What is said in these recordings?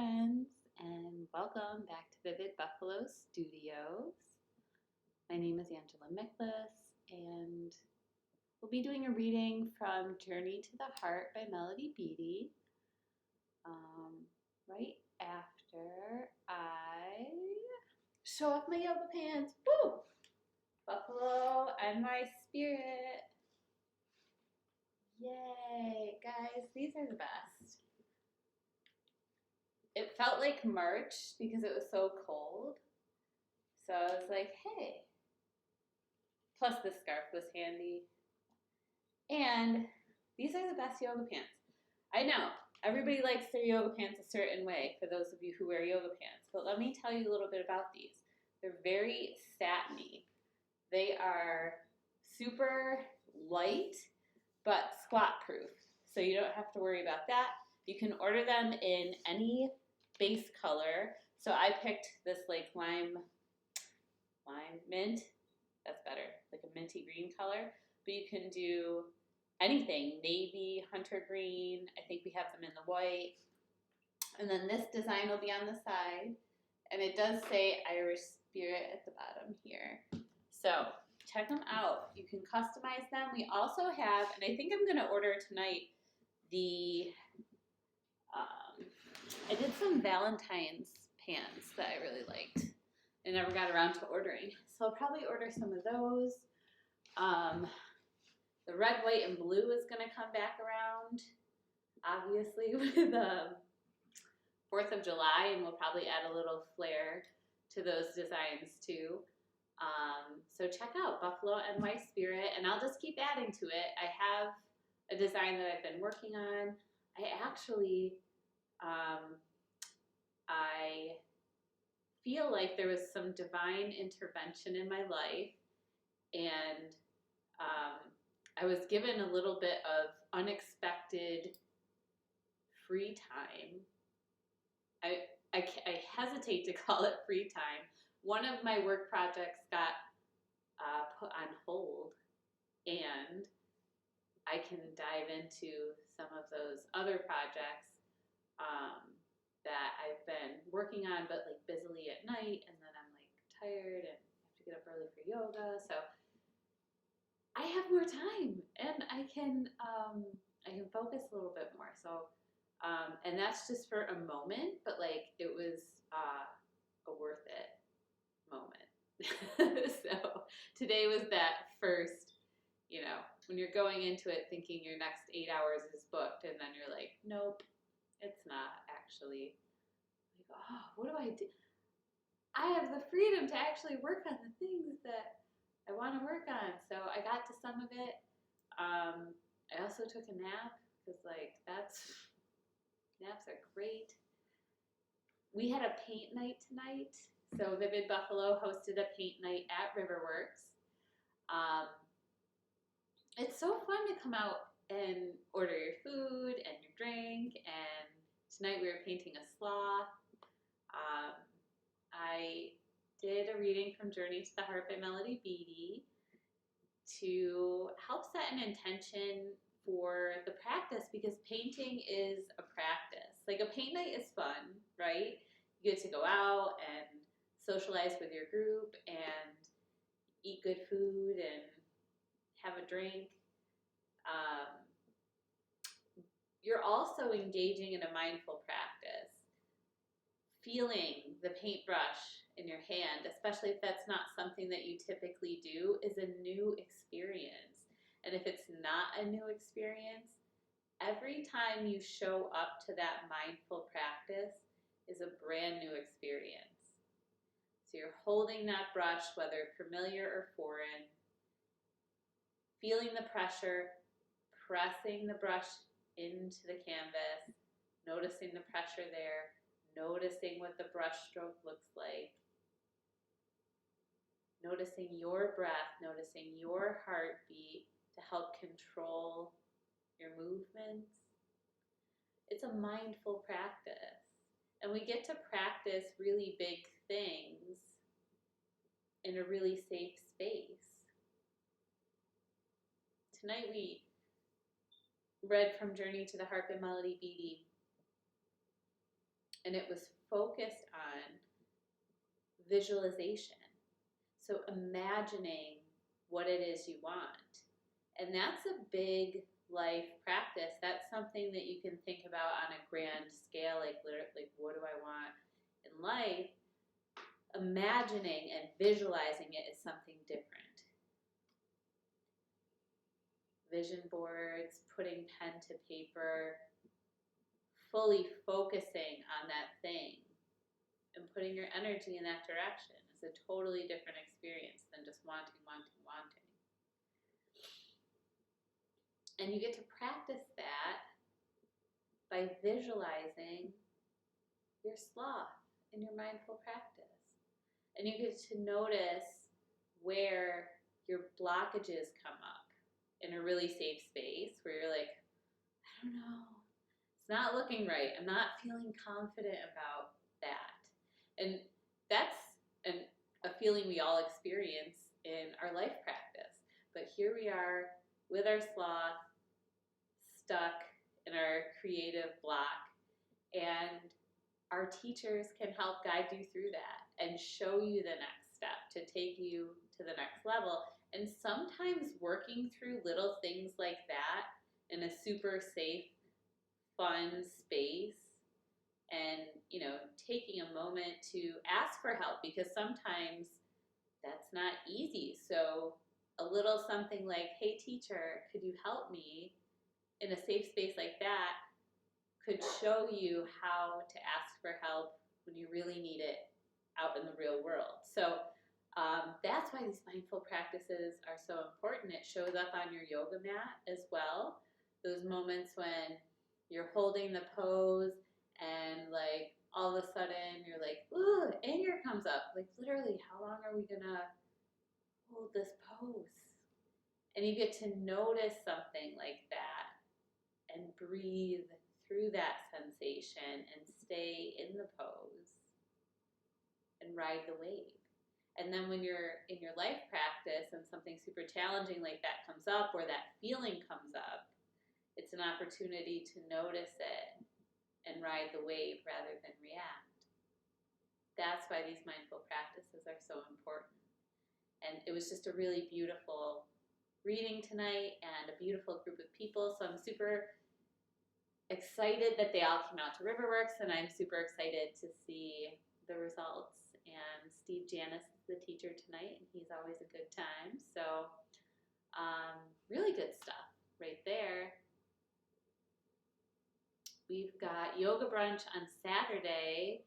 friends, and welcome back to Vivid Buffalo Studios. My name is Angela Miklas, and we'll be doing a reading from Journey to the Heart by Melody Beattie right after I show off my yoga pants. Woo! Buffalo and my spirit. Yay, guys, these are the best. It felt like March because it was so cold. So I was like, hey. Plus the scarf was handy. And these are the best yoga pants. I know, everybody likes their yoga pants a certain way for those of you who wear yoga pants. But let me tell you a little bit about these. They're very satiny. They are super light, but squat proof. So you don't have to worry about that. You can order them in any base color. So I picked this like lime mint. That's better, like a minty green color. But you can do anything, navy, hunter green. I think we have them in the white. And then this design will be on the side. And it does say Irish Spirit at the bottom here. So check them out. You can customize them. We also have, and I think I'm going to order tonight, I did some Valentine's pants that I really liked. I never got around to ordering. So I'll probably order some of those. The red, white, and blue is going to come back around, obviously, with 4th of July, and we'll probably add a little flair to those designs too. So check out Buffalo and My Spirit, and I'll just keep adding to it. I have a design that I've been working on. I feel like there was some divine intervention in my life, and I was given a little bit of unexpected free time. I hesitate to call it free time. One of my work projects got put on hold, and I can dive into some of those other projects that I've been working on, but like busily at night, and then I'm like tired and have to get up early for yoga. So I have more time, and I can focus a little bit more. So and that's just for a moment, but like it was a worth it moment. So today was that first, when you're going into it thinking your next 8 hours is booked, and then you're like, nope, it's not actually. Like, oh, what do I do? I have the freedom to actually work on the things that I want to work on. So I got to some of it. I also took a nap because naps are great. We had a paint night tonight. So Vivid Buffalo hosted a paint night at Riverworks. It's so fun to come out and order your food and your drink. And tonight we were painting a sloth. I did a reading from Journey to the Heart by Melody Beattie to help set an intention for the practice, because painting is a practice. Like a paint night is fun, right? You get to go out and socialize with your group and eat good food and have a drink. You're also engaging in a mindful practice. Feeling the paintbrush in your hand, especially if that's not something that you typically do, is a new experience. And if it's not a new experience, every time you show up to that mindful practice is a brand new experience. So you're holding that brush, whether familiar or foreign, feeling the pressure, pressing the brush into the canvas, noticing the pressure there, noticing what the brush stroke looks like, noticing your breath, noticing your heartbeat to help control your movements. It's a mindful practice. And we get to practice really big things in a really safe space. Tonight we read from Journey to the Heart by Melody Beattie. and it was focused on visualization. So imagining what it is you want. And that's a big life practice. That's something that you can think about on a grand scale, like what do I want in life? Imagining and visualizing it is something different. Vision boards, putting pen to paper, fully focusing on that thing and putting your energy in that direction is a totally different experience than just wanting. And you get to practice that by visualizing your sloth in your mindful practice. And you get to notice where your blockages come up in a really safe space where you're like, I don't know, it's not looking right. I'm not feeling confident about that. And that's a feeling we all experience in our life practice. But here we are with our sloth, stuck in our creative block, and our teachers can help guide you through that and show you the next step to take you to the next level. And sometimes working through little things like that in a super safe, fun space, and taking a moment to ask for help, because sometimes that's not easy. So a little something like, hey teacher, could you help me, in a safe space like that, could show you how to ask for help when you really need it out in the real world. So that's why these mindful practices are so important. It shows up on your yoga mat as well. Those moments when you're holding the pose and like all of a sudden you're like, ooh, anger comes up. Like literally, how long are we gonna hold this pose? And you get to notice something like that and breathe through that sensation and stay in the pose and ride the wave. And then when you're in your life practice and something super challenging like that comes up, or that feeling comes up, it's an opportunity to notice it and ride the wave rather than react. That's why these mindful practices are so important. And it was just a really beautiful reading tonight and a beautiful group of people. So I'm super excited that they all came out to Riverworks, and I'm super excited to see the results. And Steve Janis is the teacher tonight, and he's always a good time. So really good stuff right there. We've got yoga brunch on Saturday.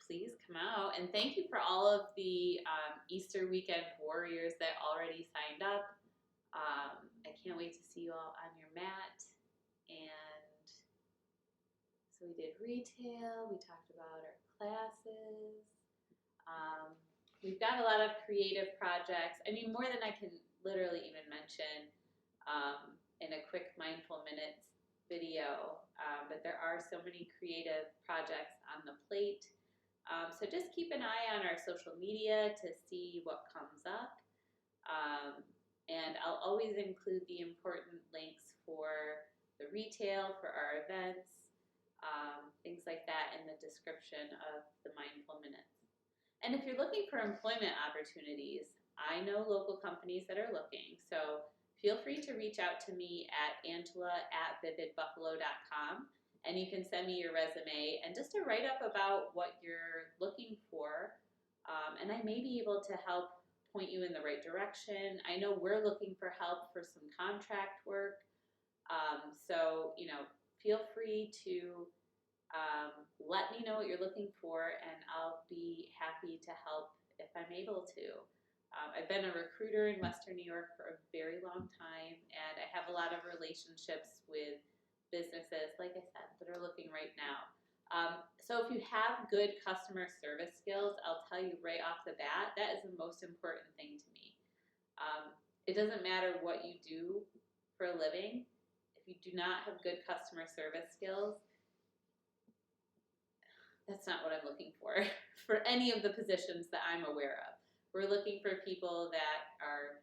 Please come out. And thank you for all of the Easter weekend warriors that already signed up. I can't wait to see you all on your mat. And so we did retail. We talked about our classes. We've got a lot of creative projects. I mean, more than I can literally even mention in a quick Mindful Minutes video. But there are so many creative projects on the plate. So just keep an eye on our social media to see what comes up. And I'll always include the important links for the retail, for our events, things like that in the description of the Mindful Minutes. And if you're looking for employment opportunities, I know local companies that are looking. So feel free to reach out to me at angela@vividbuffalo.com. And you can send me your resume and just a write-up about what you're looking for. And I may be able to help point you in the right direction. I know we're looking for help for some contract work. So, feel free to let me know what you're looking for, and I'll be happy to help if I'm able to. I've been a recruiter in Western New York for a very long time, and I have a lot of relationships with businesses, like I said, that are looking right now. So if you have good customer service skills, I'll tell you right off the bat, that is the most important thing to me. It doesn't matter what you do for a living. If you do not have good customer service skills, that's not what I'm looking for any of the positions that I'm aware of. We're looking for people that are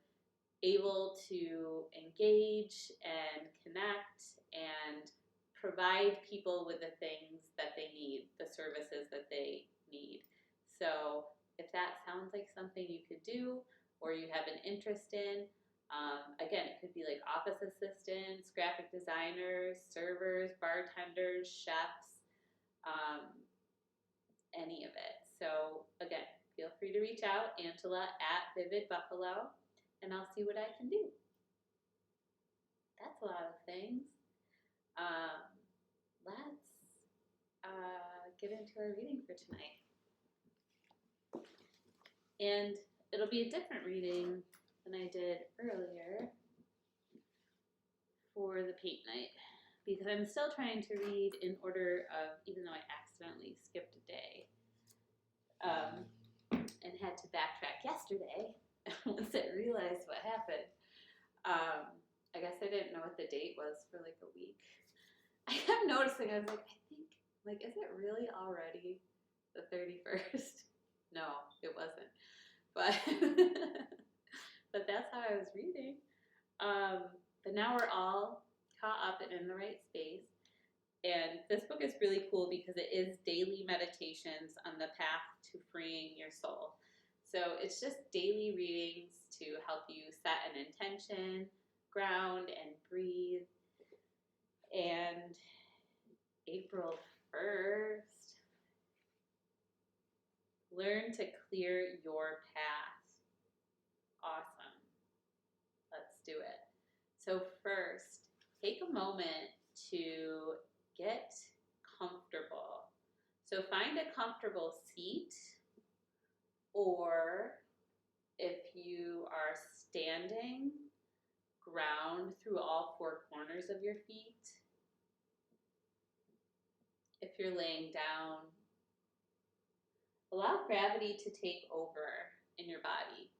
able to engage and connect and provide people with the things that they need services that they need. So if that sounds like something you could do or you have an interest in, again, it could be like office assistants, graphic designers, servers, bartenders, chefs, any of it. So again, feel free to reach out, Angela at Vivid Buffalo, and I'll see what I can do. That's a lot of things. Let's get into our reading for tonight. And it'll be a different reading than I did earlier for the paint night, because I'm still trying to read in order of, even though I accidentally skipped a day and had to backtrack yesterday once I realized what happened. I guess I didn't know what the date was for like a week. I kept noticing, I was like, I think, like, is it really already the 31st? No, it wasn't. But but that's how I was reading. But now we're all caught up and in the right space. And this book is really cool because it is daily meditations on the path to freeing your soul. So it's just daily readings to help you set an intention, ground, and breathe. And April 1st, learn to clear your path. Awesome. Let's do it. So first, take a moment to get comfortable. So find a comfortable seat, or if you are standing, ground through all four corners of your feet. If you're laying down, allow gravity to take over in your body.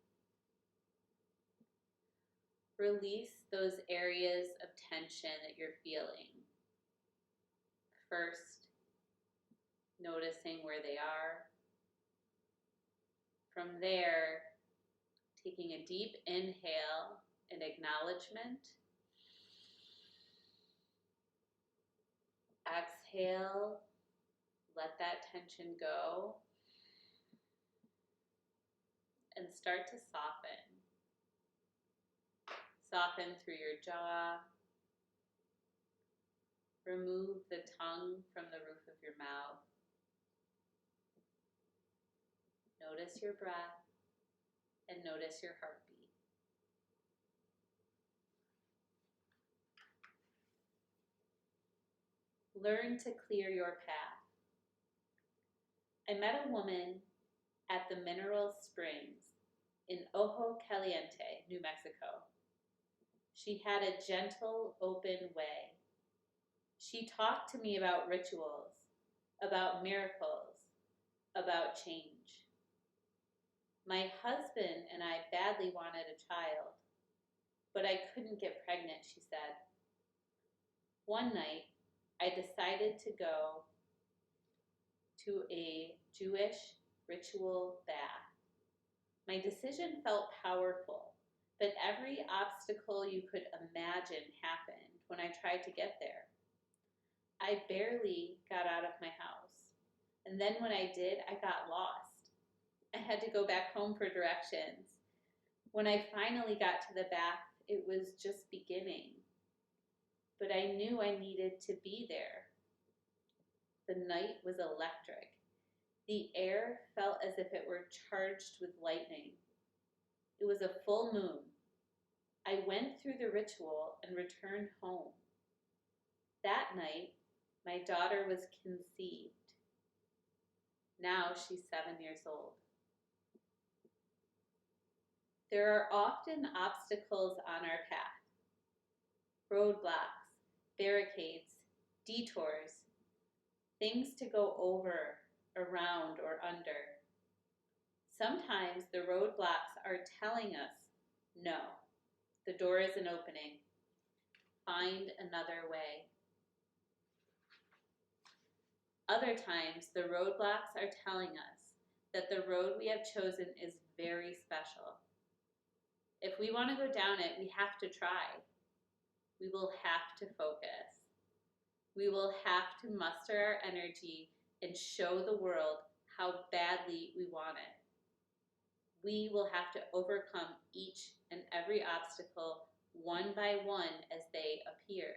Release those areas of tension that you're feeling. First, noticing where they are. From there, taking a deep inhale and acknowledgement. Exhale, let that tension go. And start to soften. Soften through your jaw. Remove the tongue from the roof of your mouth. Notice your breath and notice your heartbeat. Learn to clear your path. I met a woman at the Mineral Springs in Ojo Caliente, New Mexico. She had a gentle, open way. She talked to me about rituals, about miracles, about change. My husband and I badly wanted a child, but I couldn't get pregnant, she said. One night, I decided to go to a Jewish ritual bath. My decision felt powerful, but every obstacle you could imagine happened when I tried to get there. I barely got out of my house, and then when I did, I got lost. I had to go back home for directions. When I finally got to the bath, it was just beginning, but I knew I needed to be there. The night was electric. The air felt as if it were charged with lightning. It was a full moon. I went through the ritual and returned home. That night, my daughter was conceived. Now she's 7 years old. There are often obstacles on our path. Roadblocks, barricades, detours, things to go over, around, or under. Sometimes the roadblocks are telling us, no, the door isn't opening. Find another way. Other times, the roadblocks are telling us that the road we have chosen is very special. If we want to go down it, we have to try. We will have to focus. We will have to muster our energy and show the world how badly we want it. We will have to overcome each and every obstacle one by one as they appear.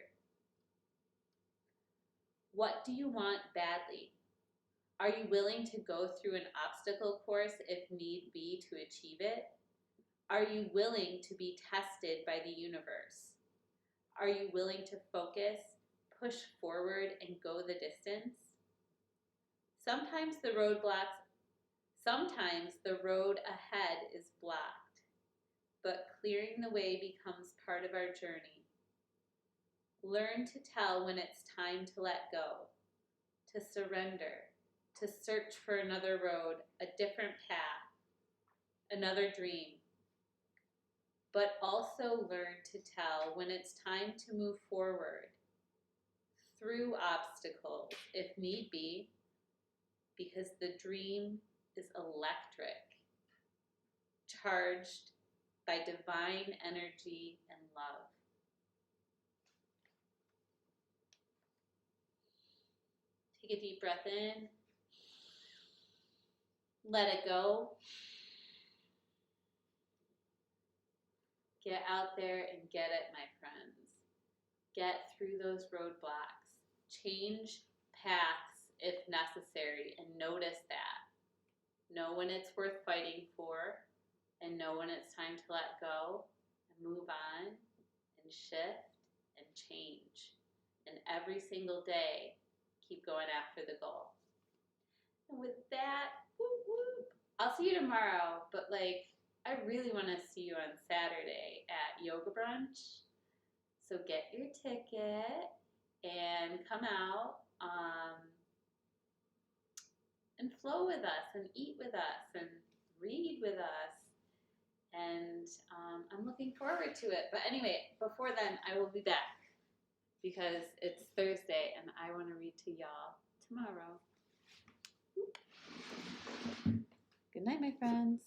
What do you want badly? Are you willing to go through an obstacle course if need be to achieve it? Are you willing to be tested by the universe? Are you willing to focus, push forward, and go the distance? Sometimes the road ahead is blocked, but clearing the way becomes part of our journey. Learn to tell when it's time to let go, to surrender, to search for another road, a different path, another dream. But also learn to tell when it's time to move forward through obstacles if need be, because the dream is electric, charged by divine energy and love. Take a deep breath in. Let it go. Get out there and get it, my friends. Get through those roadblocks. Change paths if necessary, and notice that. Know when it's worth fighting for, and know when it's time to let go and move on and shift and change. And every single day, keep going after the goal. And with that, whoop, whoop, I'll see you tomorrow, but I really want to see you on Saturday at Yoga Brunch. So get your ticket and come out and flow with us and eat with us and read with us. And I'm looking forward to it. But anyway, before then, I will be back because it's Thursday and I want to read to y'all tomorrow. Good night, my friends.